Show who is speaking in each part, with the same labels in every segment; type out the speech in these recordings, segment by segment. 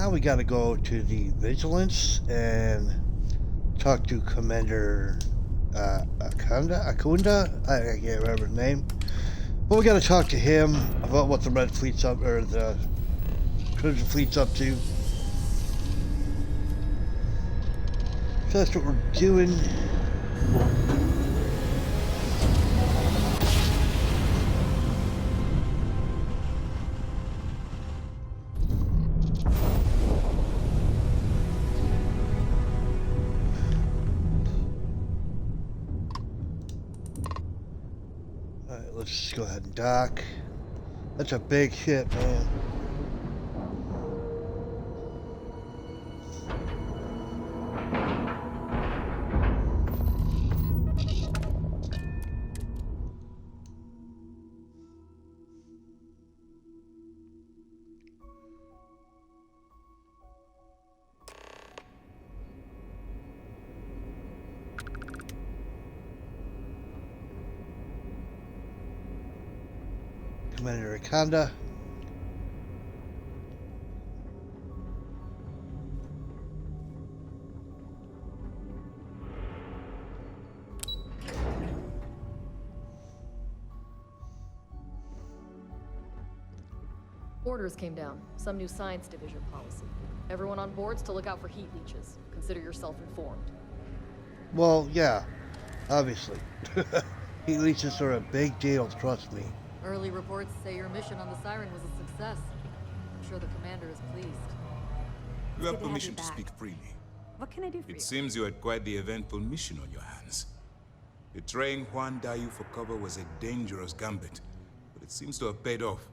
Speaker 1: now we gotta go to the Vigilance and talk to Commander Akunda? I can't remember his name. But we gotta talk to him about what the Red Fleet's up, or the Crimson Fleet's up to. So that's what we're doing. Alright, let's just go ahead and dock. That's a big ship, man. Commander Akanda.
Speaker 2: Orders came down. Some new science division policy. Everyone on board's to look out for heat leeches. Consider yourself informed.
Speaker 1: Well, yeah, obviously. Heat leeches are a big deal, trust me.
Speaker 2: Early reports say your mission on the Siren was a success. I'm sure the commander is pleased.
Speaker 3: You have permission to speak freely.
Speaker 4: What can I do for you?
Speaker 3: It seems you had quite the eventful mission on your hands. Betraying Juan Dayu for cover was a dangerous gambit, but it seems to have paid off.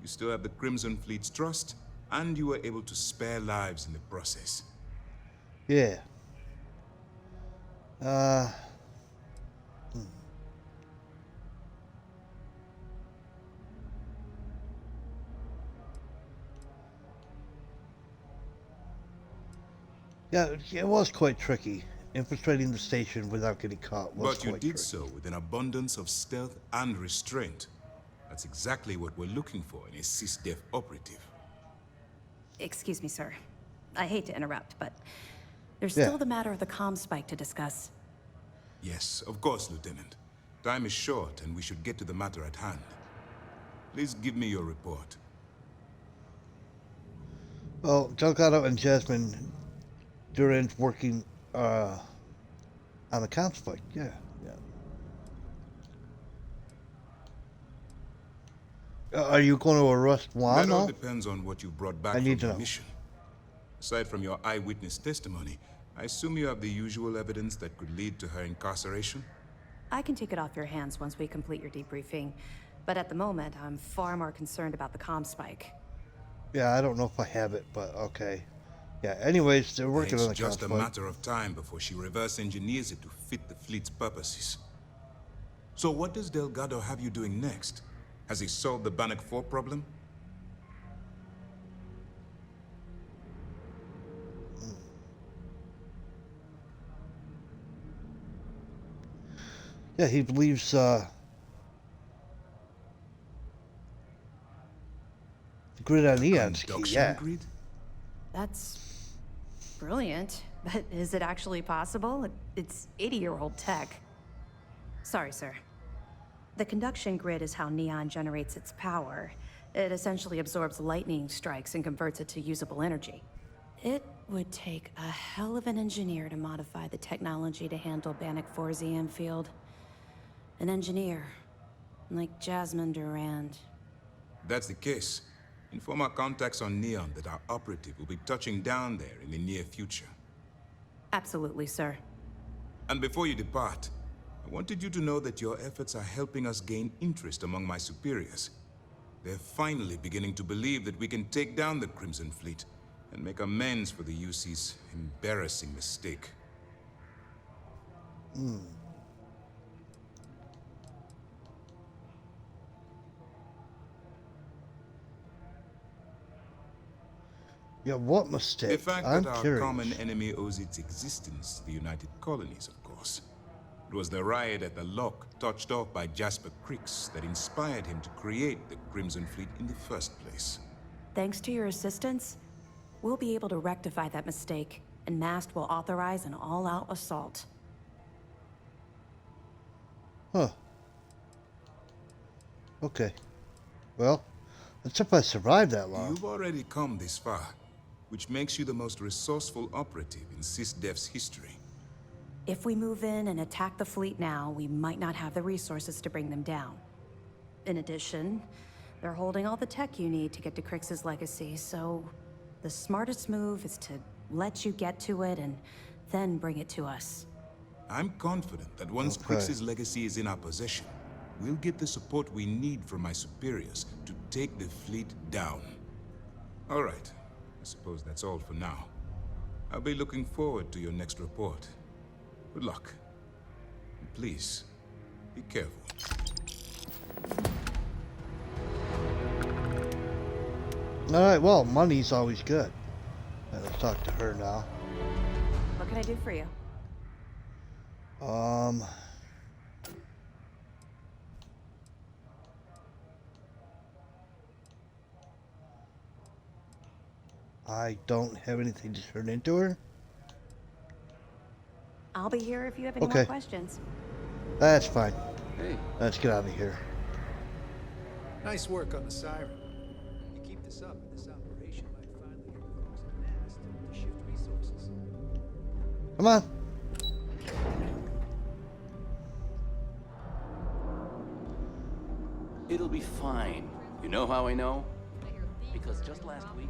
Speaker 3: You still have the Crimson Fleet's trust, and you were able to spare lives in the process.
Speaker 1: Yeah. Yeah, it was quite tricky. Infiltrating the station without getting caught was
Speaker 3: But you
Speaker 1: quite
Speaker 3: did
Speaker 1: tricky.
Speaker 3: so with an abundance of stealth and restraint. That's exactly what we're looking for in a CISDEF operative.
Speaker 4: Excuse me, sir. I hate to interrupt, but there's
Speaker 1: Yeah.
Speaker 4: still the matter of the comm spike to discuss.
Speaker 3: Yes, of course, Lieutenant. Time is short, and we should get to the matter at hand. Please give me your report.
Speaker 1: Well, Delgado and Jasmine Durant working on the conflict. Yeah. Are you going to arrest Juan?
Speaker 3: That all
Speaker 1: though?
Speaker 3: depends on what you brought back
Speaker 1: I
Speaker 3: from
Speaker 1: need to
Speaker 3: your
Speaker 1: know.
Speaker 3: mission. Aside from your eyewitness testimony, I assume you have the usual evidence that could lead to her incarceration?
Speaker 4: I can take it off your hands once we complete your debriefing, but at the moment, I'm far more concerned about the comm spike.
Speaker 1: Yeah, I don't know if I have it, but okay. Yeah, anyways, they're working
Speaker 3: It's
Speaker 1: on the
Speaker 3: just a
Speaker 1: conflict.
Speaker 3: matter of time before she reverse engineers it to fit the fleet's purposes. So what does Delgado have you doing next? Has he solved the Bannock 4 problem?
Speaker 1: Yeah, he believes the grid on Neon's key,
Speaker 3: Conduction
Speaker 1: yeah.
Speaker 3: grid?
Speaker 4: That's brilliant, but is it actually possible? It's 80-year-old tech. Sorry, sir. The conduction grid is how Neon generates its power. It essentially absorbs lightning strikes and converts it to usable energy. It would take a hell of an engineer to modify the technology to handle Bannock 4's EM field. An engineer, like Jasmine Durand.
Speaker 3: That's the case. Inform our contacts on Neon that our operative will be touching down there in the near future.
Speaker 4: Absolutely, sir.
Speaker 3: And before you depart, I wanted you to know that your efforts are helping us gain interest among my superiors. They're finally beginning to believe that we can take down the Crimson Fleet and make amends for the UC's embarrassing mistake.
Speaker 1: Yeah, what mistake?
Speaker 3: The fact
Speaker 1: I'm
Speaker 3: that our
Speaker 1: curious.
Speaker 3: common enemy owes its existence to the United Colonies, of course. It was the riot at the Lock, touched off by Jasper Crix, that inspired him to create the Crimson Fleet in the first place.
Speaker 4: Thanks to your assistance, we'll be able to rectify that mistake, and Mast will authorize an all-out assault.
Speaker 1: Huh. Okay. Well, let's hope I survived that long.
Speaker 3: You've already come this far, which makes you the most resourceful operative in SysDef's history.
Speaker 4: If we move in and attack the fleet now, we might not have the resources to bring them down. In addition, they're holding all the tech you need to get to Crix's legacy, so the smartest move is to let you get to it and then bring it to us.
Speaker 3: I'm confident that once Crix's legacy is in our possession, we'll get the support we need from my superiors to take the fleet down. All right. I suppose that's all for now. I'll be looking forward to your next report. Good luck. And please, be careful.
Speaker 1: Alright, well, money's always good. Let's talk to her now.
Speaker 4: What can I do for you?
Speaker 1: I don't have anything to turn into her.
Speaker 4: I'll be here if you have any more
Speaker 1: Okay.
Speaker 4: questions.
Speaker 1: That's fine.
Speaker 5: Hey,
Speaker 1: Let's get out of here.
Speaker 5: nice work on the siren. You keep this up, and this operation might finally get the folks at Nast to shift resources.
Speaker 1: Come on.
Speaker 6: It'll be fine. You know how I know? Because just last week...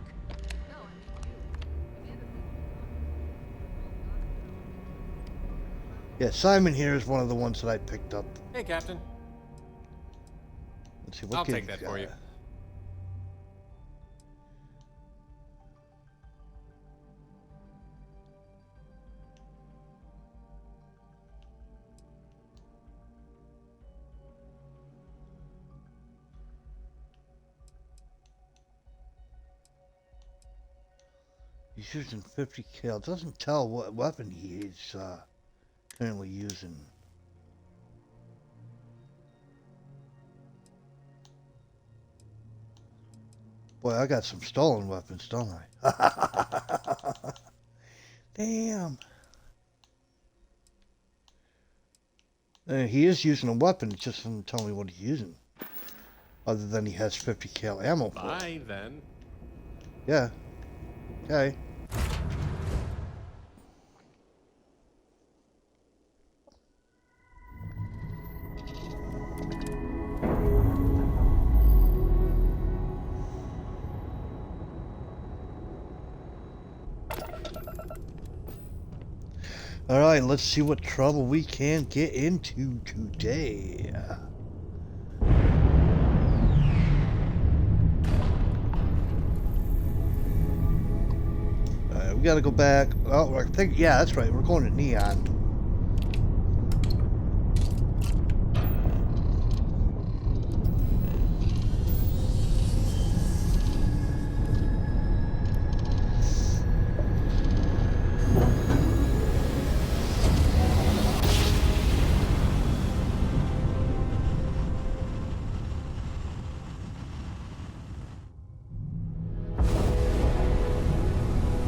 Speaker 1: Yeah, Simon here is one of the ones that I picked up.
Speaker 7: Hey, Captain.
Speaker 1: Let's see what
Speaker 7: I'll
Speaker 1: game
Speaker 7: take that
Speaker 1: he's
Speaker 7: for
Speaker 1: got.
Speaker 7: you.
Speaker 1: He's using 50 cal. It doesn't tell what weapon he's currently using. Boy, I got some stolen weapons, don't I? Damn. He is using a weapon, it just doesn't tell me what he's using. Other than he has 50 cal ammo for it.
Speaker 7: Bye, then.
Speaker 1: Yeah. Okay. All right, let's see what trouble we can get into today. We gotta go back. Oh, I think, yeah, that's right. We're going to Neon.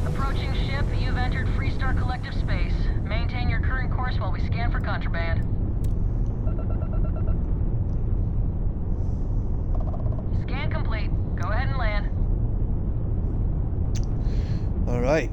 Speaker 8: Approaching ship, you've entered Freestar Collective space. Maintain your current course while we scan for contraband. Scan complete. Go ahead and land.
Speaker 1: All right.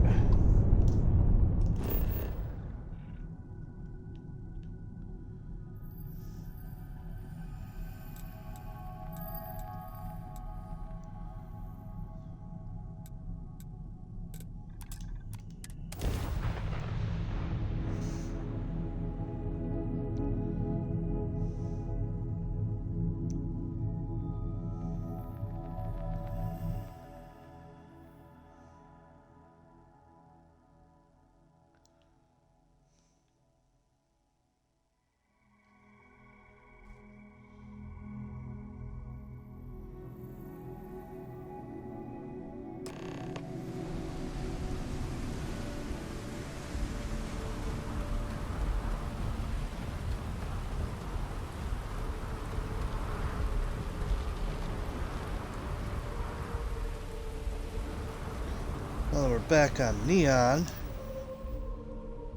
Speaker 1: Well, we're back on Neon.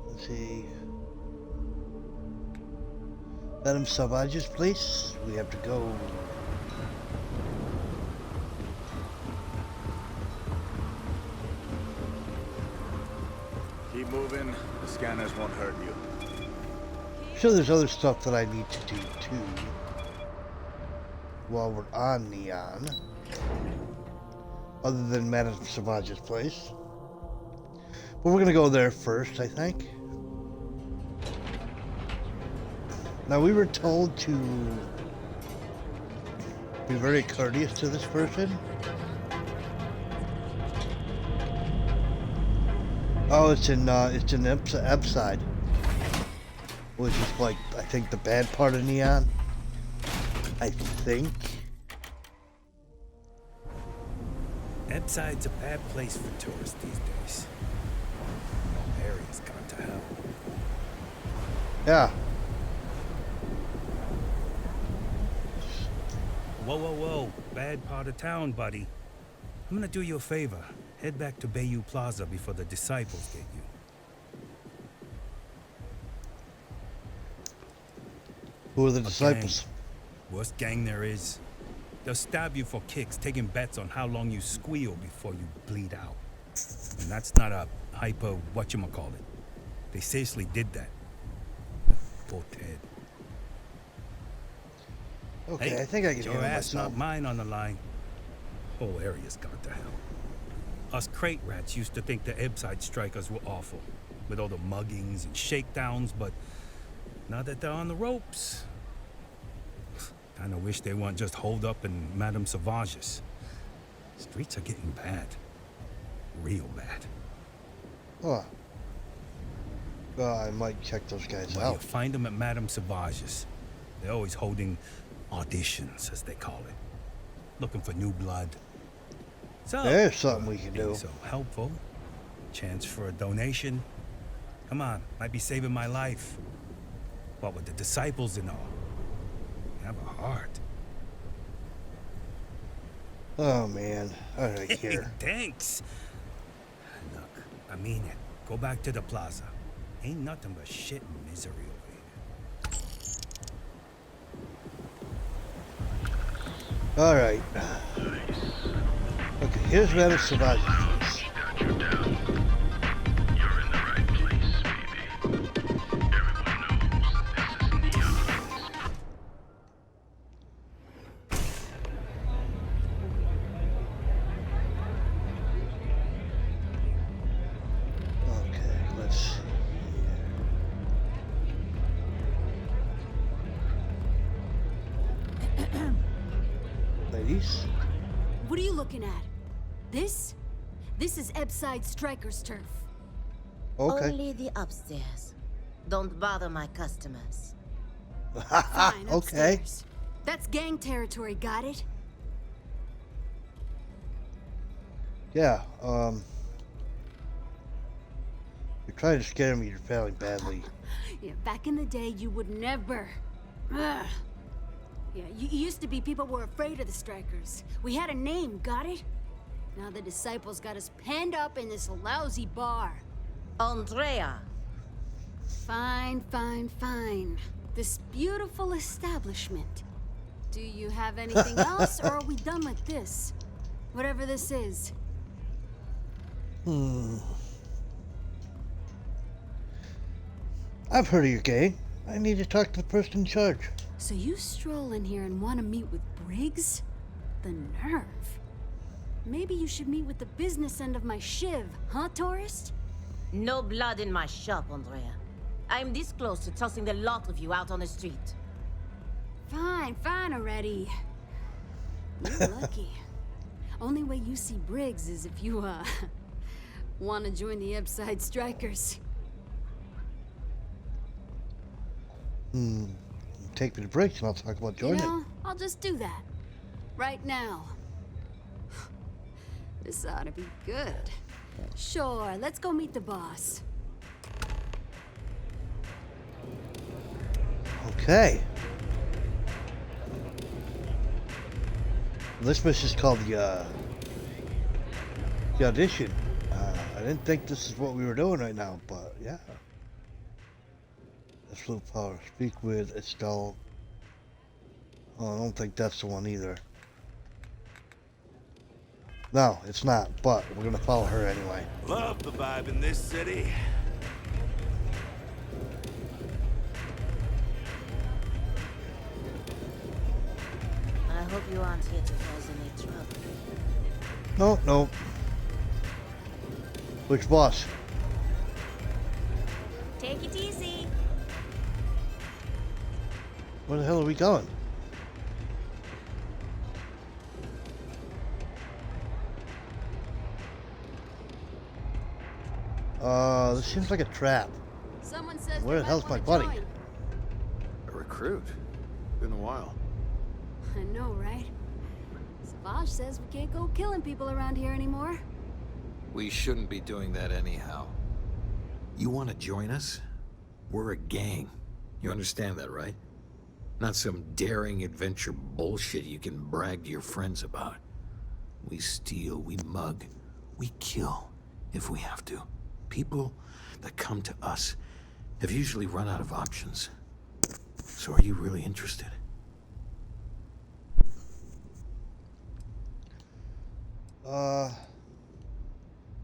Speaker 1: Let's see. Madame Savage's place. We have to go.
Speaker 7: Keep moving. The scanners won't hurt you.
Speaker 1: Sure, there's other stuff that I need to do too. While we're on Neon. Other than Madame Savage's place. But we're gonna go there first, I think. Now, we were told to be very courteous to this person. Oh, it's in Ebside, which is like, I think, the bad part of Neon. I think.
Speaker 9: Ebside's a bad place for tourists these days. The area's gone to hell.
Speaker 1: Yeah.
Speaker 9: Whoa, whoa, whoa. Bad part of town, buddy. I'm gonna do you a favor. Head back to Bayou Plaza before the disciples get you.
Speaker 1: Who are the disciples?
Speaker 9: Gang. Worst gang there is. They'll stab you for kicks, taking bets on how long you squeal before you bleed out. And that's not a hyper whatchamacallit. They seriously did that. Poor Ted.
Speaker 1: Okay,
Speaker 9: Hey,
Speaker 1: I think I can
Speaker 9: your
Speaker 1: handle
Speaker 9: ass,
Speaker 1: myself.
Speaker 9: not mine on the line. Whole area's gone to hell. Us crate rats used to think the Ebside strikers were awful, with all the muggings and shakedowns, but now that they're on the ropes, kinda wish they weren't just holed up in Madame Savage's. Streets are getting bad. Real bad.
Speaker 1: Oh. Well, I might check those guys
Speaker 9: Well, you
Speaker 1: out.
Speaker 9: find them at Madame Savage's. They're always holding auditions, as they call it. Looking for new blood. So,
Speaker 1: There's something we can
Speaker 9: being
Speaker 1: do.
Speaker 9: so helpful. Chance for a donation. Come on, might be saving my life. What with the disciples and all. You have a heart.
Speaker 1: Oh, man. All right,
Speaker 9: Hey,
Speaker 1: here.
Speaker 9: thanks. Look, I mean it. Go back to the plaza. Ain't nothing but shit and misery over here.
Speaker 1: All right. Okay, here's Madame Savage's place. Okay, let's see here. Ladies?
Speaker 10: What are you looking at? This? This is Ebside Striker's turf.
Speaker 1: Okay.
Speaker 11: Only the upstairs. Don't bother my customers.
Speaker 10: Fine,
Speaker 1: Okay.
Speaker 10: upstairs. That's gang territory, got it?
Speaker 1: Yeah, you're trying to scare me, you're failing badly.
Speaker 10: Yeah, back in the day, you would never. Ugh. Yeah, you used to be people were afraid of the Strikers. We had a name, got it? Now the disciples got us penned up in this lousy bar.
Speaker 11: Andrea,
Speaker 10: Fine, fine, fine. This beautiful establishment. Do you have anything else, or are we done like this? Whatever this is.
Speaker 1: I've heard of your gang. I need to talk to the person in charge.
Speaker 10: So you stroll in here and want to meet with Briggs? The nerve. Maybe you should meet with the business end of my shiv, huh, tourist?
Speaker 11: no blood in my shop, Andrea. I'm this close to tossing the lot of you out on the street.
Speaker 10: Fine, fine already. You're lucky. Only way you see Briggs is if you, want to join the Ebside Strikers.
Speaker 1: Take me to breaks and I'll talk about joining.
Speaker 10: You know, I'll just do that. Right now. This ought to be good. Sure, let's go meet the boss.
Speaker 1: Okay. This mission's called the audition. didn't think this is what we were doing right now, but yeah. Absolute power. Speak with Estelle. Oh, I don't think that's the one either. No, it's not, but we're gonna follow her anyway.
Speaker 7: Love the vibe in this city.
Speaker 11: I hope you aren't here to cause any trouble.
Speaker 1: No, no. Which boss?
Speaker 11: Take it easy.
Speaker 1: Where the hell are we going? This seems like a trap.
Speaker 10: Someone says
Speaker 1: Where the hell's my buddy?
Speaker 5: A recruit? Been a while.
Speaker 10: I know, right? Savage says we can't go killing people around here anymore.
Speaker 5: We shouldn't be doing that anyhow. You want to join us? We're a gang. You understand that, right? Not some daring adventure bullshit you can brag to your friends about. We steal, we mug, we kill if we have to. People that come to us have usually run out of options. So are you really interested?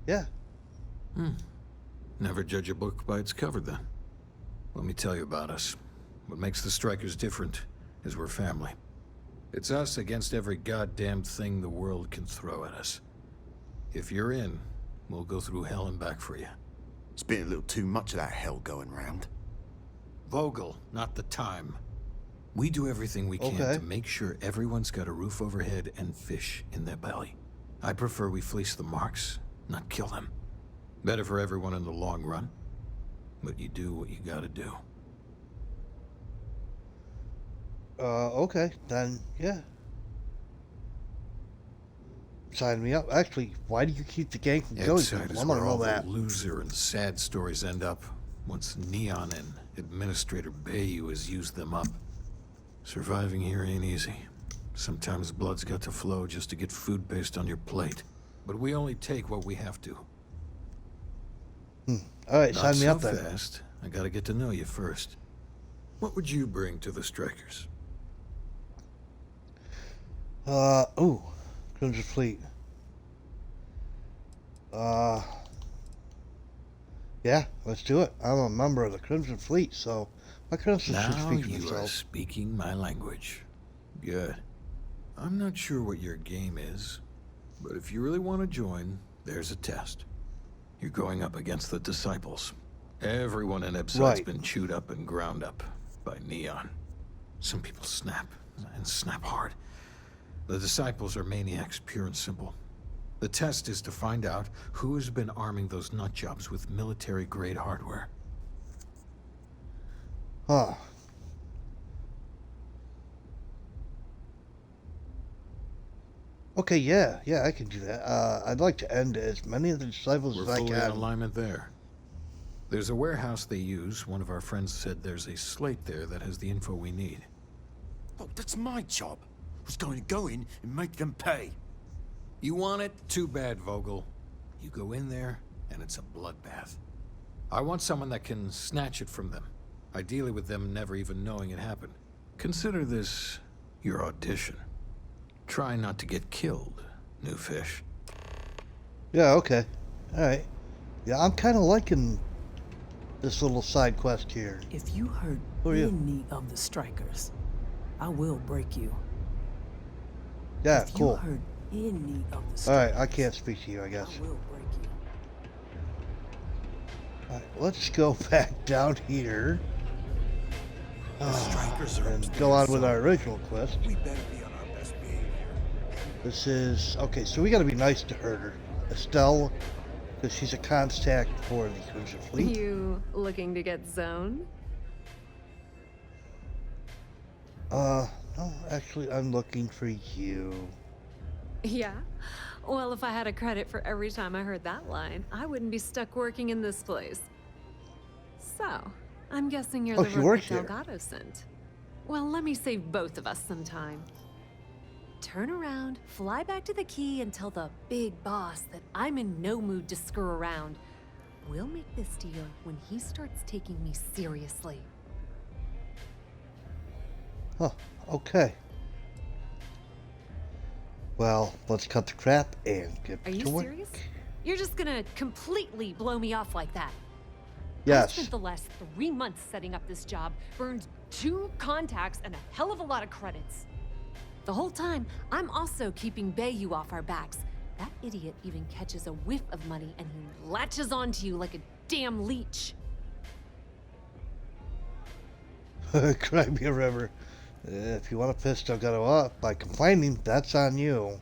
Speaker 1: Yeah.
Speaker 5: Never judge a book by its cover, then. Let me tell you about us. What makes the Strikers different is we're family. It's us against every goddamn thing the world can throw at us. If you're in, we'll go through hell and back for you.
Speaker 7: It's been a little too much of that hell going round.
Speaker 5: Vogel, not the time. We do everything we can to make sure everyone's got a roof overhead and fish in their belly. I prefer we fleece the marks, not kill them. Better for everyone in the long run. But you do what you gotta do.
Speaker 1: Okay, then, yeah. Sign me up. Actually, why do you keep the gang from killing
Speaker 5: Outside
Speaker 1: people?
Speaker 5: is
Speaker 1: I want
Speaker 5: where
Speaker 1: to
Speaker 5: all
Speaker 1: know
Speaker 5: the
Speaker 1: that.
Speaker 5: loser and sad stories end up once Neon and Administrator Bayou has used them up. Surviving here ain't easy. Sometimes blood's got to flow just to get food based on your plate. But we only take what we have to.
Speaker 1: Alright, sign me up
Speaker 5: Not
Speaker 1: then.
Speaker 5: so fast. I gotta get to know you first. What would you bring to the Strikers?
Speaker 1: Ooh. Crimson Fleet. Yeah, let's do it. I'm a member of the Crimson Fleet, so my credentials should
Speaker 5: Now
Speaker 1: speak for
Speaker 5: you are
Speaker 1: themselves.
Speaker 5: speaking my language. Good. I'm not sure what your game is, but if you really want to join, there's a test. You're going up against the Disciples. Everyone in Ebside's been chewed up and ground up by Neon. Some people snap, and snap hard. The Disciples are maniacs, pure and simple. The test is to find out who has been arming those nutjobs with military-grade hardware.
Speaker 1: Huh. Okay, yeah, I can do that. I'd like to end as many of the Disciples
Speaker 5: We're
Speaker 1: as I
Speaker 5: fully in
Speaker 1: can.
Speaker 5: alignment there. There's a warehouse they use. One of our friends said there's a slate there that has the info we need.
Speaker 7: Oh, that's my job. I was going to go in and make them pay.
Speaker 5: You want it? Too bad, Vogel. You go in there, and it's a bloodbath. I want someone that can snatch it from them. Ideally with them never even knowing it happened. Consider this your audition. Try not to get killed, new fish.
Speaker 1: Yeah, okay. Alright. Yeah, I'm kind of liking this little side quest here.
Speaker 12: If you hurt
Speaker 1: Who are you?
Speaker 12: any of the Strikers, I will break you.
Speaker 1: Yeah,
Speaker 12: if
Speaker 1: cool.
Speaker 12: you hurt any of the Strikers,
Speaker 1: Alright, I can't speak to you, I guess.
Speaker 12: I will break you.
Speaker 1: Alright, let's go back down here. And go on with our original quest.
Speaker 7: We better be on our best behavior.
Speaker 1: This is... Okay, so we gotta be nice to her. Estelle, because she's a contact for the Crimson Fleet.
Speaker 2: You looking to get zoned?
Speaker 1: No, actually, I'm looking for you.
Speaker 2: Yeah? Well, if I had a credit for every time I heard that line, I wouldn't be stuck working in this place. So, I'm guessing you're
Speaker 1: Oh,
Speaker 2: the
Speaker 1: she
Speaker 2: rook
Speaker 1: works
Speaker 2: that
Speaker 1: here.
Speaker 2: Delgado sent. Well, let me save both of us some time. turn around, fly back to the key, and tell the big boss that I'm in no mood to screw around. We'll make this deal when he starts taking me seriously.
Speaker 1: Huh, okay. Well, let's cut the crap and get
Speaker 2: Are you
Speaker 1: to work.
Speaker 2: serious? You're just gonna completely blow me off like that? I
Speaker 1: Yes.
Speaker 2: spent the last 3 months setting up this job, burned 2 contacts and a hell of a lot of credits. The whole time, I'm also keeping Bayou off our backs. That idiot even catches a whiff of money and he latches onto you like a damn leech.
Speaker 1: Cry me a river. If you want to piss Delgado off by complaining, that's on you.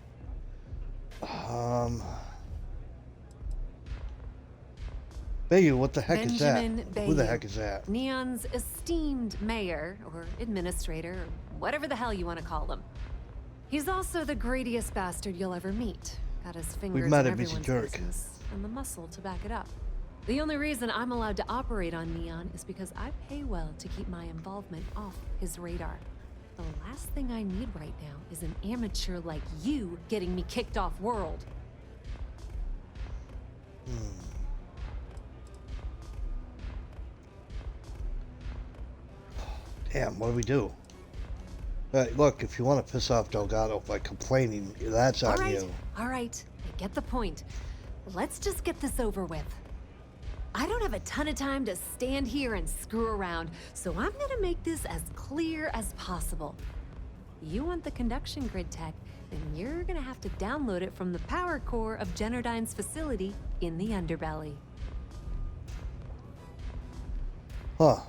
Speaker 1: Bayou, what the heck is that?
Speaker 2: Benjamin
Speaker 1: Who the
Speaker 2: Bayou,
Speaker 1: heck is that?
Speaker 2: Neon's esteemed mayor, or administrator, or whatever the hell you want to call him. He's also the greediest bastard you'll ever meet. Got his fingers
Speaker 1: met
Speaker 2: in
Speaker 1: him, he's a
Speaker 2: everyone's
Speaker 1: jerk.
Speaker 2: business and the muscle to back it up. The only reason I'm allowed to operate on Neon is because I pay well to keep my involvement off his radar. The last thing I need right now is an amateur like you getting me kicked off world.
Speaker 1: Damn, what do we do? Look, if you want to piss off Delgado by complaining, that's on you.
Speaker 2: All right, I get the point. Let's just get this over with. I don't have a ton of time to stand here and screw around, so I'm gonna make this as clear as possible. You want the conduction grid tech, then you're gonna have to download it from the power core of Generdyne's facility in the underbelly.
Speaker 1: Huh.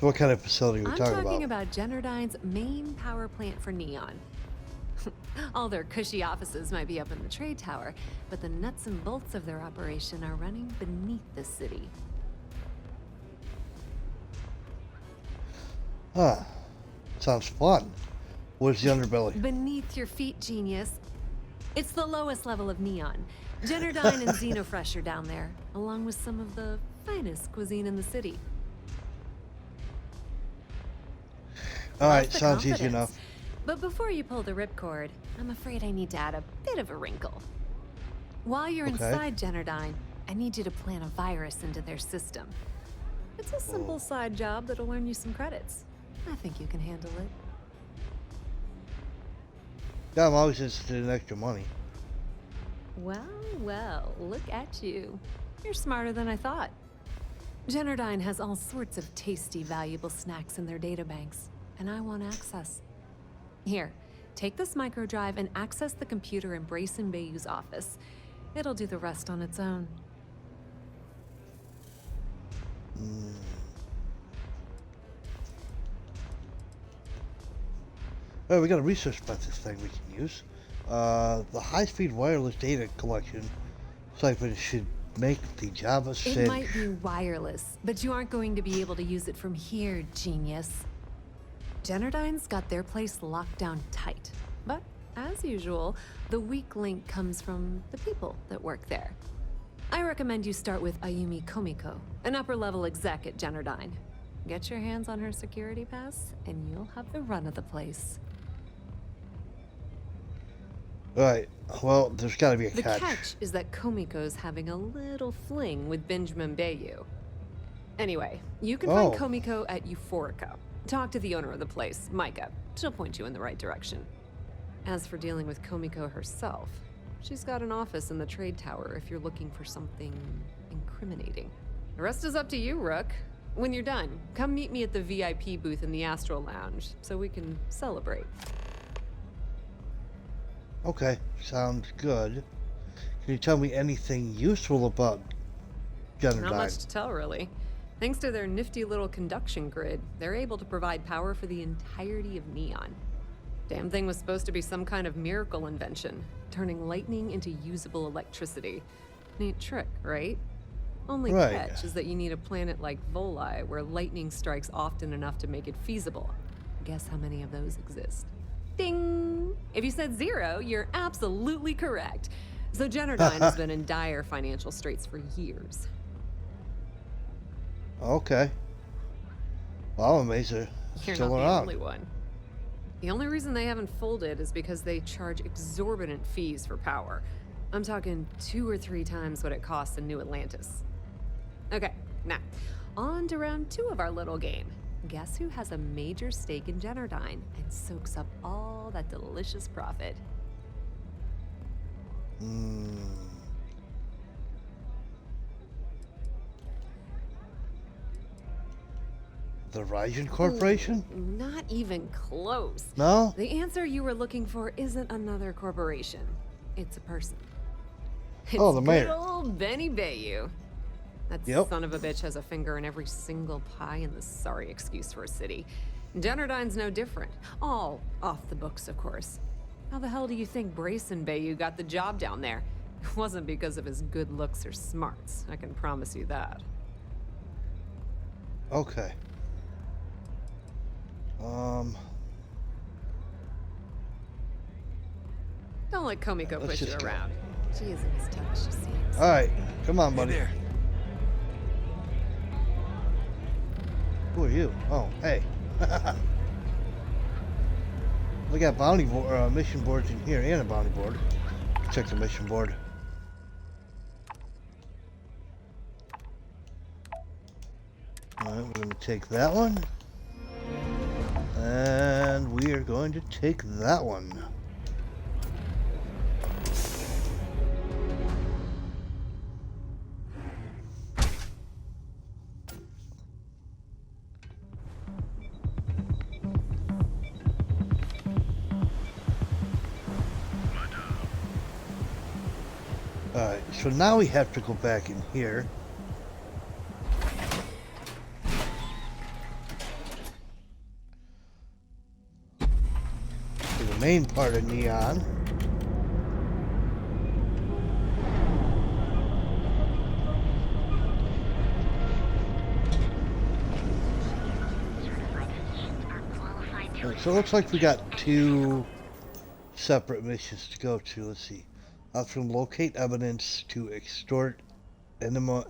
Speaker 1: So what kind of facility are we
Speaker 2: I'm
Speaker 1: talking
Speaker 2: talking
Speaker 1: about?
Speaker 2: about Generdyne's main power plant for Neon. All their cushy offices might be up in the trade tower, but the nuts and bolts of their operation are running beneath the city.
Speaker 1: Huh. Sounds fun. Where's the underbelly?
Speaker 2: Beneath your feet, genius. It's the lowest level of Neon. Generdyne and Xenofresh are down there, along with some of the finest cuisine in the city.
Speaker 1: Alright,
Speaker 2: That's the
Speaker 1: sounds easy
Speaker 2: confidence.
Speaker 1: enough.
Speaker 2: But before you pull the ripcord, I'm afraid I need to add a bit of a wrinkle. While you're
Speaker 1: Okay.
Speaker 2: inside Generdyne, I need you to plant a virus into their system. It's a simple side job that'll earn you some credits. I think you can handle it.
Speaker 1: Yeah, I'm always interested in extra money.
Speaker 2: Well, well, look at you. You're smarter than I thought. Generdyne has all sorts of tasty, valuable snacks in their databanks, and I want access. Here, take this microdrive and access the computer in Brace and Bayou's office. It'll do the rest on its own.
Speaker 1: Oh, we got a research about this thing we can use. The high-speed wireless data collection siphon should make the Java
Speaker 2: It
Speaker 1: sync.
Speaker 2: might be wireless, but you aren't going to be able to use it from here, genius. Generdyne's got their place locked down tight. But, as usual, the weak link comes from the people that work there. I recommend you start with Ayumi Komiko, an upper-level exec at Generdyne. Get your hands on her security pass, and you'll have the run of the place.
Speaker 1: Alright, well, there's gotta be a
Speaker 2: The
Speaker 1: catch.
Speaker 2: catch is that Komiko's having a little fling with Benjamin Bayou. Anyway, you can find
Speaker 1: Oh.
Speaker 2: Komiko at Euphorica. Talk to the owner of the place, Micah. She'll point you in the right direction. As for dealing with Komiko herself, she's got an office in the trade tower if you're looking for something incriminating. The rest is up to you, Rook. When you're done, come meet me at the VIP booth in the Astral Lounge so we can celebrate.
Speaker 1: Okay, sounds good. Can you tell me anything useful about
Speaker 2: Not much
Speaker 1: Generdyne?
Speaker 2: to tell, really. Thanks to their nifty little conduction grid, they're able to provide power for the entirety of Neon. Damn thing was supposed to be some kind of miracle invention, turning lightning into usable electricity. Neat trick, right? Only
Speaker 1: Right.
Speaker 2: catch is that you need a planet like Voli, where lightning strikes often enough to make it feasible. Guess how many of those exist? Ding! If you said 0, you're absolutely correct. So Generdyne has been in dire financial straits for years.
Speaker 1: Okay. Well, I'm amazed they're
Speaker 2: You're
Speaker 1: still
Speaker 2: not the
Speaker 1: around.
Speaker 2: only one. The only reason they haven't folded is because they charge exorbitant fees for power. I'm talking 2 or 3 times what it costs in New Atlantis. Okay, now, on to round 2 of our little game. Guess who has a major stake in Generdyne and soaks up all that delicious profit?
Speaker 1: The Ryzen Corporation?
Speaker 2: Not even close.
Speaker 1: No?
Speaker 2: The answer you were looking for isn't another corporation. It's a person. It's
Speaker 1: Oh, the mayor.
Speaker 2: Good old Benny Bayou. That
Speaker 1: Yep.
Speaker 2: son of a bitch has a finger in every single pie in the sorry excuse for a city. Generdyne's no different. All off the books, of course. How the hell do you think Brayson Bayou got the job down there? It wasn't because of his good looks or smarts, I can promise you that.
Speaker 1: Okay.
Speaker 2: Don't let Komiko
Speaker 1: Let's
Speaker 2: push you
Speaker 1: just go.
Speaker 2: around. She isn't as tough as she seems.
Speaker 1: Alright, come on, buddy.
Speaker 7: there.
Speaker 1: Who are you? Oh, hey. We got mission boards in here and a bounty board. Check the mission board. Alright, we're going to take that one. And we are going to take that one. Alright, so now we have to go back in here. To the main part of Neon. Alright, so it looks like we got 2 separate missions to go to. Let's see. From locate evidence to extort whatever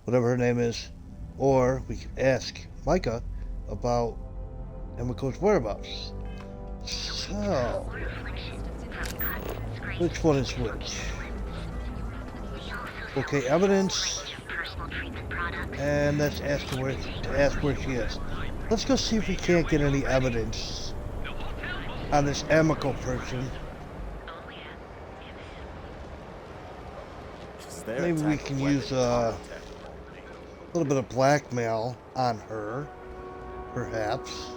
Speaker 1: her name is, or we can ask Micah about Emiko's whereabouts. So, which one is which? Locate evidence, and let's ask her where she is. Let's go see if we can't get any evidence on this Emiko person. Maybe we can use a little bit of blackmail on her, perhaps.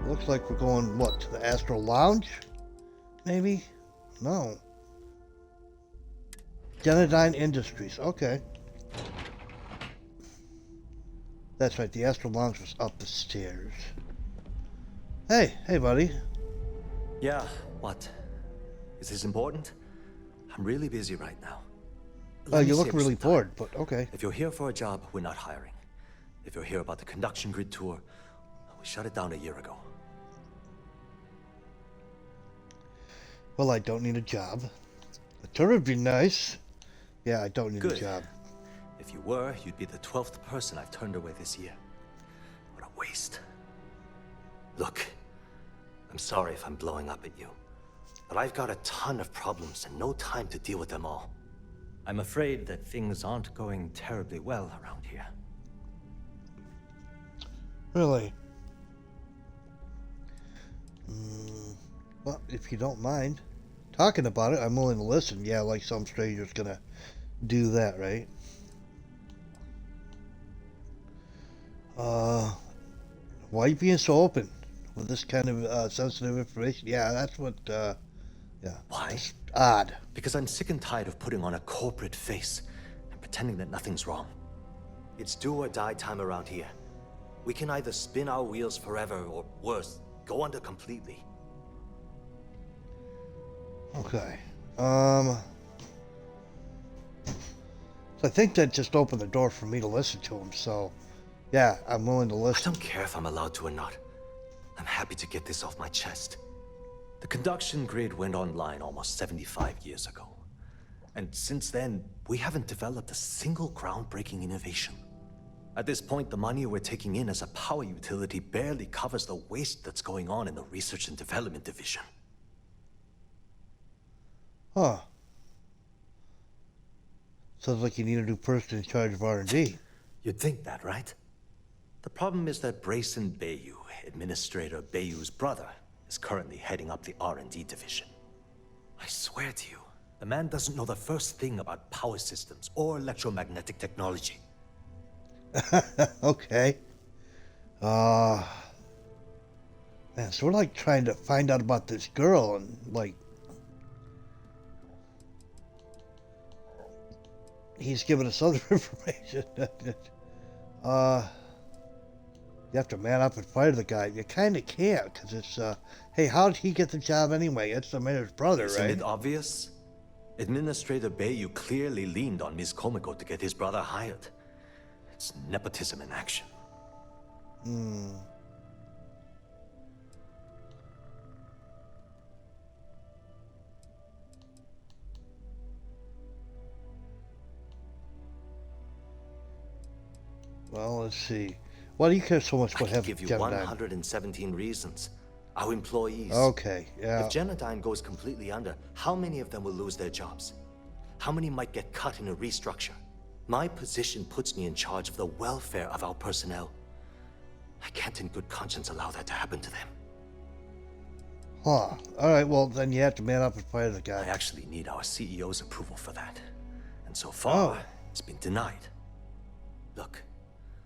Speaker 1: Looks like we're going, what, to the Astral Lounge? Maybe? No. Generdyne Industries, okay. That's right, the Astral Lounge was up the stairs. Hey, buddy.
Speaker 13: Yeah, what? Is this important? I'm really busy right now.
Speaker 1: You look really bored, but okay.
Speaker 13: If you're here for a job, we're not hiring. If you're here about the conduction grid tour, we shut it down a year ago.
Speaker 1: Well, I don't need a job. A tour would be nice. Yeah, I don't need a job.
Speaker 13: If you were, you'd be the 12th person I've turned away this year. What a waste. Look, I'm sorry if I'm blowing up at you, but I've got a ton of problems and no time to deal with them all. I'm afraid that things aren't going terribly well around here.
Speaker 1: Really? Well, if you don't mind talking about it, I'm willing to listen. Yeah, like some stranger's gonna do that, right? Why are you being so open with this kind of sensitive information? Yeah, that's what, yeah.
Speaker 13: Why?
Speaker 1: It's odd.
Speaker 13: Because I'm sick and tired of putting on a corporate face and pretending that nothing's wrong. It's do or die time around here. We can either spin our wheels forever or worse, go under completely.
Speaker 1: Okay. So I think that just opened the door for me to listen to him, so yeah, I'm willing to listen.
Speaker 13: I don't care if I'm allowed to or not. I'm happy to get this off my chest. The conduction grid went online almost 75 years ago. And since then, we haven't developed a single groundbreaking innovation. At this point, the money we're taking in as a power utility barely covers the waste that's going on in the research and development division.
Speaker 1: Huh. Sounds like you need a new person in charge of R&D.
Speaker 13: You'd think that, right? The problem is that Brayson Bayou, Administrator Bayou's brother, is currently heading up the R&D division. I swear to you, the man doesn't know the first thing about power systems or electromagnetic technology.
Speaker 1: Okay. Man, so we're like trying to find out about this girl and like he's giving us other information. You have to man up and fire the guy. You kind of can't, because it's, hey, how did he get the job anyway? It's the mayor's brother,
Speaker 13: Isn't
Speaker 1: right?
Speaker 13: it obvious? Administrator Bayou clearly leaned on Ms. Komiko to get his brother hired. It's nepotism in action.
Speaker 1: Well, let's see. Why do you care so much
Speaker 13: I
Speaker 1: about
Speaker 13: can
Speaker 1: having
Speaker 13: give you
Speaker 1: Genodyne?
Speaker 13: 117 reasons. Our employees.
Speaker 1: Okay, yeah.
Speaker 13: If Genodyne goes completely under, how many of them will lose their jobs? How many might get cut in a restructure? My position puts me in charge of the welfare of our personnel. I can't in good conscience allow that to happen to them.
Speaker 1: Huh. Alright, well, then you have to man up and fire the
Speaker 13: I
Speaker 1: guy.
Speaker 13: actually need our CEO's approval for that. And so far,
Speaker 1: Oh.
Speaker 13: it's been denied. Look,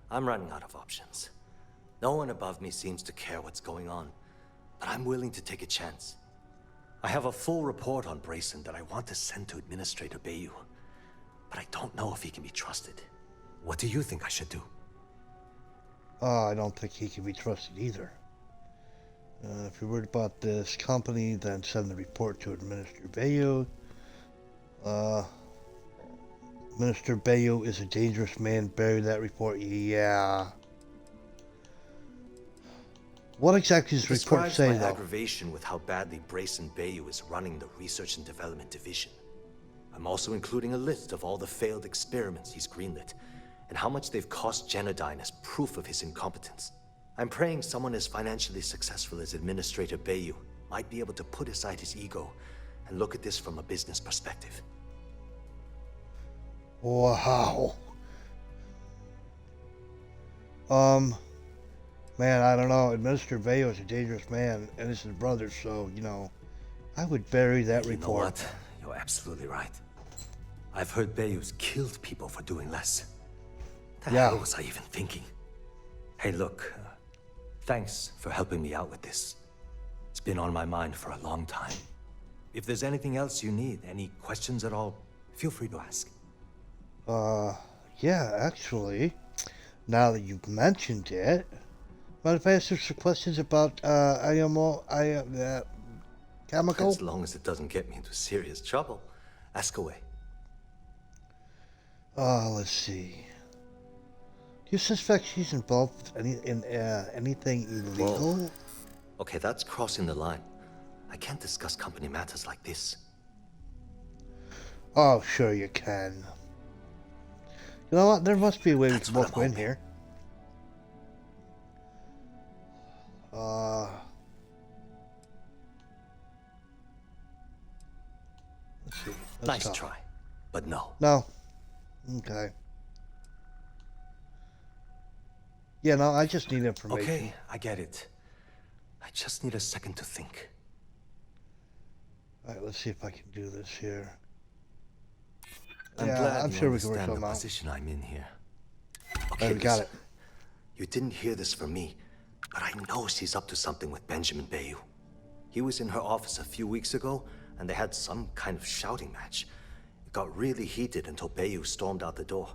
Speaker 13: I'm running out of options. No one above me seems to care what's going on, but I'm willing to take a chance. I have a full report on Brayson that I want to send to Administrator Bayou, but I don't know if he can be trusted. What do you think I should do?
Speaker 1: I don't think he can be trusted either. If you're worried about this company, then send the report to Administrator Bayou. Minister Bayou is a dangerous man. Bury that report. Yeah. What exactly does the report
Speaker 13: Describes
Speaker 1: say,
Speaker 13: my
Speaker 1: though?
Speaker 13: aggravation with how badly Brayson Bayou is running the Research and Development Division. I'm also including a list of all the failed experiments he's greenlit, and how much they've cost Genodyne as proof of his incompetence. I'm praying someone as financially successful as Administrator Bayou might be able to put aside his ego and look at this from a business perspective.
Speaker 1: Wow. Man, I don't know. Administrator Bayou is a dangerous man, and it's his brother, so, you know, I would bury that
Speaker 13: You know
Speaker 1: report.
Speaker 13: what? You're absolutely right. I've heard Bayou's killed people for doing less. The hell was I even thinking? Hey, look, thanks for helping me out with this. It's been on my mind for a long time. If there's anything else you need, any questions at all, feel free to ask.
Speaker 1: Yeah, actually, now that you've mentioned it, mind if I ask you some questions about, chemical?
Speaker 13: As long as it doesn't get me into serious trouble, ask away.
Speaker 1: Let's see. Do you suspect she's involved in anything illegal?
Speaker 13: Whoa. Okay, that's crossing the line. I can't discuss company matters like this.
Speaker 1: Oh, sure you can. You know what? There must be a way we can both win here. Let's see.
Speaker 13: Nice try, but no.
Speaker 1: No. Okay. Yeah, no, I just need information.
Speaker 13: Okay, I get it. I just need a second to think.
Speaker 1: Alright, let's see if I can do this here.
Speaker 13: I'm
Speaker 1: Yeah,
Speaker 13: glad
Speaker 1: I'm
Speaker 13: you
Speaker 1: sure we can work
Speaker 13: understand
Speaker 1: something
Speaker 13: the
Speaker 1: out.
Speaker 13: position I'm in here.
Speaker 1: Alright, we got
Speaker 13: listen.
Speaker 1: it.
Speaker 13: You didn't hear this from me, but I know she's up to something with Benjamin Bayou. He was in her office a few weeks ago, and they had some kind of shouting match. It got really heated until Bayou stormed out the door.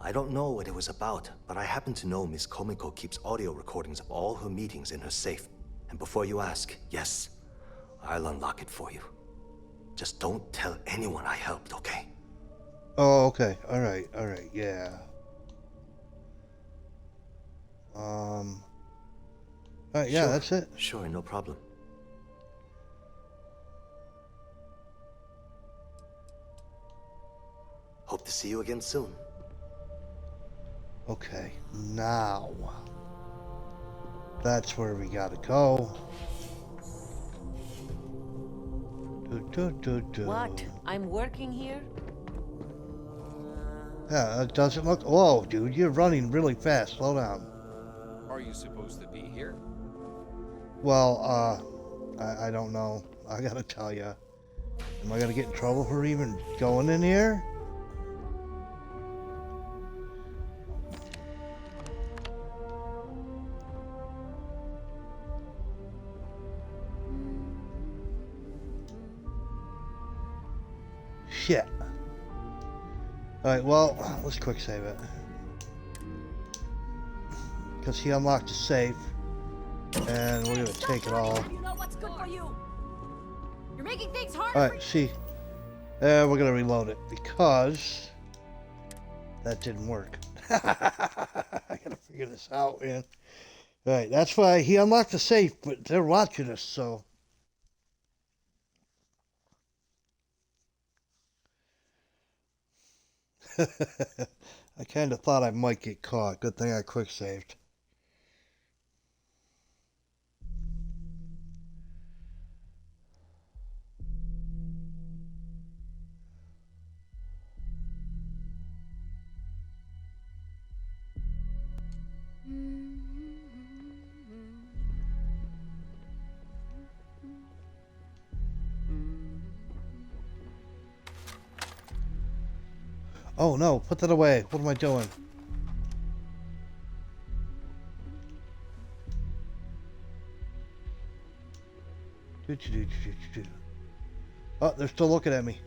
Speaker 13: I don't know what it was about, but I happen to know Miss Komiko keeps audio recordings of all her meetings in her safe. And before you ask, yes, I'll unlock it for you. Just don't tell anyone I helped, okay?
Speaker 1: Oh, okay. Alright, yeah. Alright, yeah,
Speaker 13: Sure,
Speaker 1: that's it.
Speaker 13: Sure, no problem. Hope to see you again soon.
Speaker 1: Okay, now that's where we gotta go.
Speaker 11: What? I'm working here?
Speaker 1: Yeah, it doesn't look. Whoa, dude, you're running really fast. Slow down.
Speaker 14: Are you supposed to be here?
Speaker 1: Well, I don't know. I gotta tell you. Am I gonna get in trouble for even going in here? Shit. Alright, well, let's quick save it. Because he unlocked the safe. And we're gonna take it all.
Speaker 10: You know what's good for you. You're making things hard.
Speaker 1: Alright, see. We're gonna reload it because that didn't work. I gotta figure this out, man. Alright, that's why he unlocked the safe, but they're watching us, so. I kind of thought I might get caught. Good thing I quick saved. Oh no, put that away. What am I doing? Oh, they're still looking at me.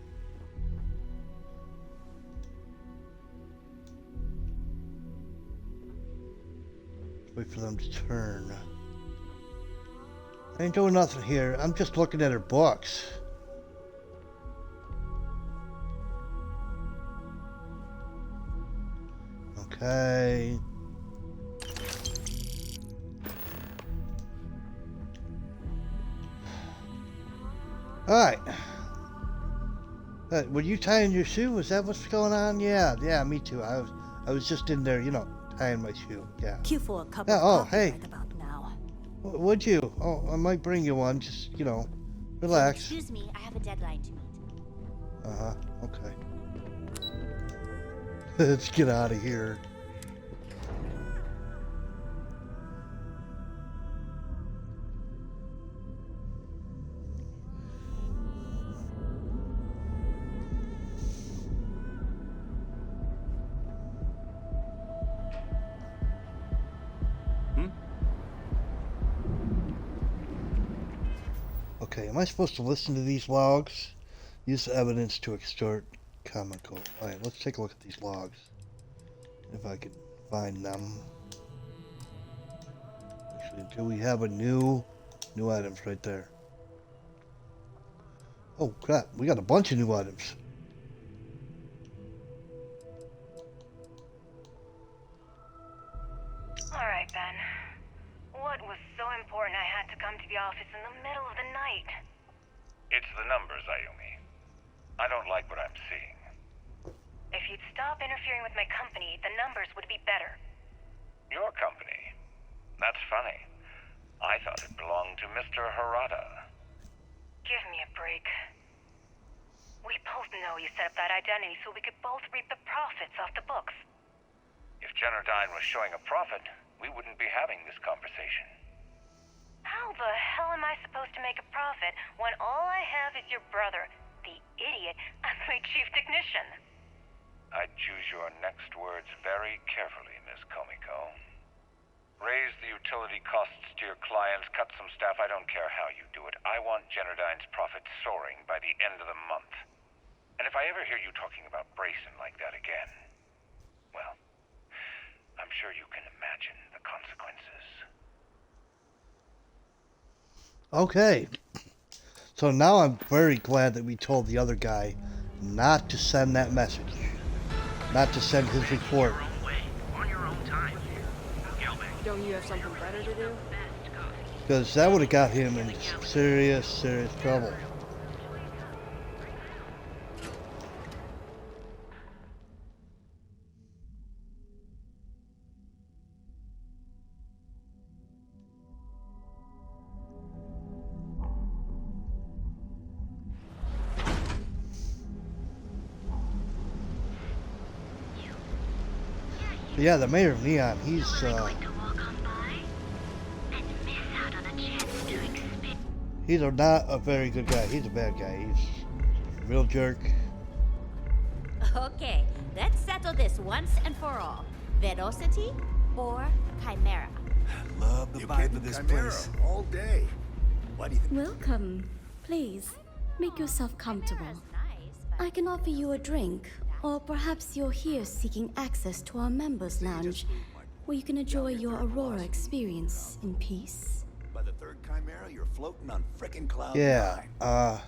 Speaker 1: Wait for them to turn. I ain't doing nothing here. I'm just looking at her books. Okay. Alright. Were you tying your shoe? Is that what's going on? Yeah, me too. I was just in there, you know, tying my shoe. Yeah.
Speaker 10: Cue for a cup of
Speaker 1: Oh,
Speaker 10: coffee
Speaker 1: hey.
Speaker 10: right about now.
Speaker 1: Would you? Oh, I might bring you one. Just, you know, relax.
Speaker 15: Excuse me, I have a deadline to meet.
Speaker 1: Uh-huh. Okay. Let's get out of here. Okay, am I supposed to listen to these logs? Use the evidence to extort comical. Alright, let's take a look at these logs. If I can find them. Actually, do we have a new items right there? Oh crap, we got a bunch of new items.
Speaker 16: Alright then. What was so important I had to come to the office in the middle of the night?
Speaker 17: It's the numbers, Ayumi. I don't like what I'm seeing.
Speaker 16: If you'd stop interfering with my company, the numbers would be better.
Speaker 17: Your company? That's funny. I thought it belonged to Mr. Harada.
Speaker 16: Give me a break. We both know you set up that identity so we could both reap the profits off the books.
Speaker 17: If Generdyne was showing a profit, we wouldn't be having this conversation.
Speaker 16: How the hell am I supposed to make a profit when all I have is your brother, the idiot, as my chief technician?
Speaker 17: I'd choose your next words very carefully, Miss Komiko. Raise the utility costs to your clients, cut some staff, I don't care how you do it. I want Generdyne's profit soaring by the end of the month. And if I ever hear you talking about Brayson like that again, well, I'm sure you can imagine the consequences.
Speaker 1: Okay. So now I'm very glad that we told the other guy not to send that message. Not to send his report.
Speaker 18: Don't you have something better to do?
Speaker 1: Because that would have got him in serious trouble. Yeah, the mayor of Neon, he's he's not a very good guy. He's a bad guy. He's a real jerk.
Speaker 15: Okay, let's settle this once and for all. Velocity or Chimera?
Speaker 7: Love the vibe of this place. All day. Why do you think?
Speaker 19: Welcome. Please, make yourself comfortable. I can offer you a drink, or perhaps you're here seeking access to our members' lounge, where you can enjoy your Aurora experience in peace.
Speaker 7: By the third Chimera, you're floating on frickin' cloud
Speaker 1: Yeah,
Speaker 7: nine.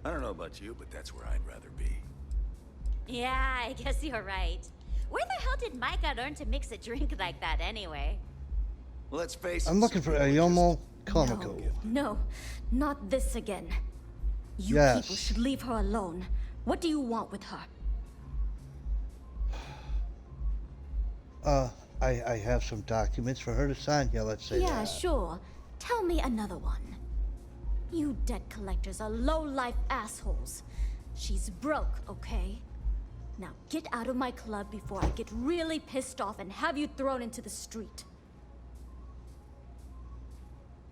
Speaker 7: I don't know about you, but that's where I'd rather be.
Speaker 15: Yeah, I guess you're right. Where the hell did Micah learn to mix a drink like that anyway?
Speaker 7: Well, let's face it.
Speaker 1: I'm looking for a Yomo Comico.
Speaker 19: No, not this again. You
Speaker 1: Yes.
Speaker 19: people should leave her alone. What do you want with her?
Speaker 1: I have some documents for her to sign. Yeah, let's say
Speaker 19: Yeah,
Speaker 1: that.
Speaker 19: sure. Tell me another one. You debt collectors are low-life assholes. She's broke, okay? Now get out of my club before I get really pissed off and have you thrown into the street.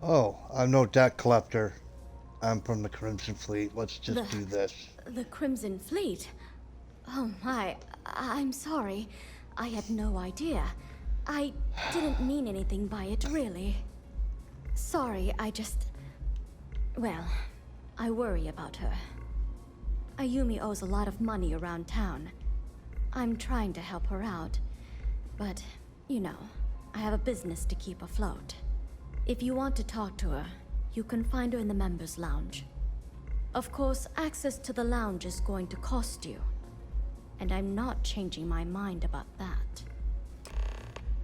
Speaker 1: Oh, I'm no debt collector. I'm from the Crimson Fleet. Let's just do this.
Speaker 19: The Crimson Fleet? Oh my, I'm sorry. I had no idea. I didn't mean anything by it, really. Sorry, well, I worry about her. Ayumi owes a lot of money around town. I'm trying to help her out. But, you know, I have a business to keep afloat. If you want to talk to her, you can find her in the members' lounge. Of course, access to the lounge is going to cost you. And I'm not changing my mind about that.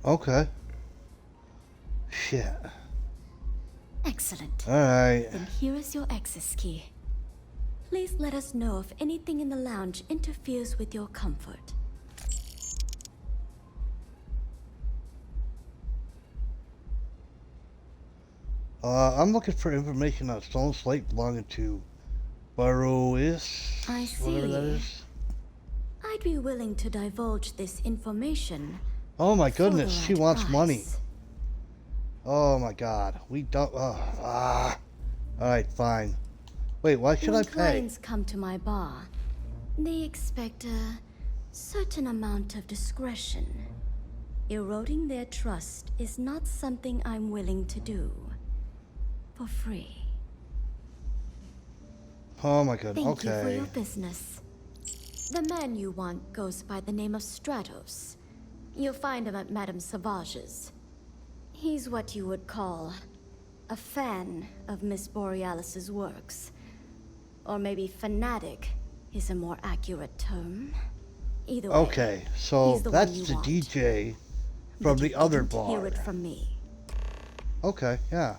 Speaker 1: Okay. Shit.
Speaker 19: Excellent.
Speaker 1: Alright.
Speaker 19: Then here is your access key. Please let us know if anything in the lounge interferes with your comfort.
Speaker 1: I'm looking for information on stolen slate belonging to Burrow-is,
Speaker 19: I
Speaker 1: whatever that
Speaker 19: see.
Speaker 1: is.
Speaker 19: I'd be willing to divulge this information.
Speaker 1: Oh my
Speaker 19: for the
Speaker 1: goodness, she
Speaker 19: right
Speaker 1: wants
Speaker 19: price.
Speaker 1: money. Oh my god, we don't. Alright, fine. Wait, why should
Speaker 19: When
Speaker 1: I pay?
Speaker 19: clients come to my bar, they expect a certain amount of discretion. Eroding their trust is not something I'm willing to do. For free.
Speaker 1: Oh my god,
Speaker 19: Thank you for
Speaker 1: okay.
Speaker 19: your business. The man you want goes by the name of Stratos. You'll find him at Madame Savage's. He's what you would call a fan of Miss Borealis's works. Or maybe fanatic is a more accurate term. Either way,
Speaker 1: Okay, so
Speaker 19: he's the
Speaker 1: that's
Speaker 19: one you
Speaker 1: the
Speaker 19: want.
Speaker 1: DJ from the other
Speaker 19: Didn't hear
Speaker 1: bar.
Speaker 19: it from me.
Speaker 1: Okay, yeah.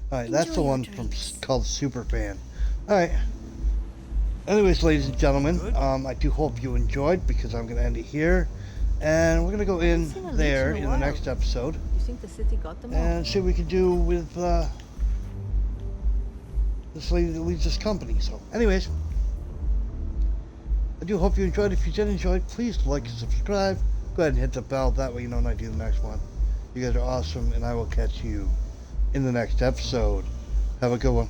Speaker 1: Alright, that's the
Speaker 19: Enjoy your
Speaker 1: one from called Superfan. Alright. Anyways, ladies and gentlemen, I do hope you enjoyed because I'm going to end it here. And we're going to go in there in the next episode
Speaker 12: You think the city got them all?
Speaker 1: and see what we can do with this lady that leads this company. So, anyways, I do hope you enjoyed. If you did enjoy, please like and subscribe. Go ahead and hit the bell. That way you know when I do the next one. You guys are awesome, and I will catch you in the next episode. Have a good one.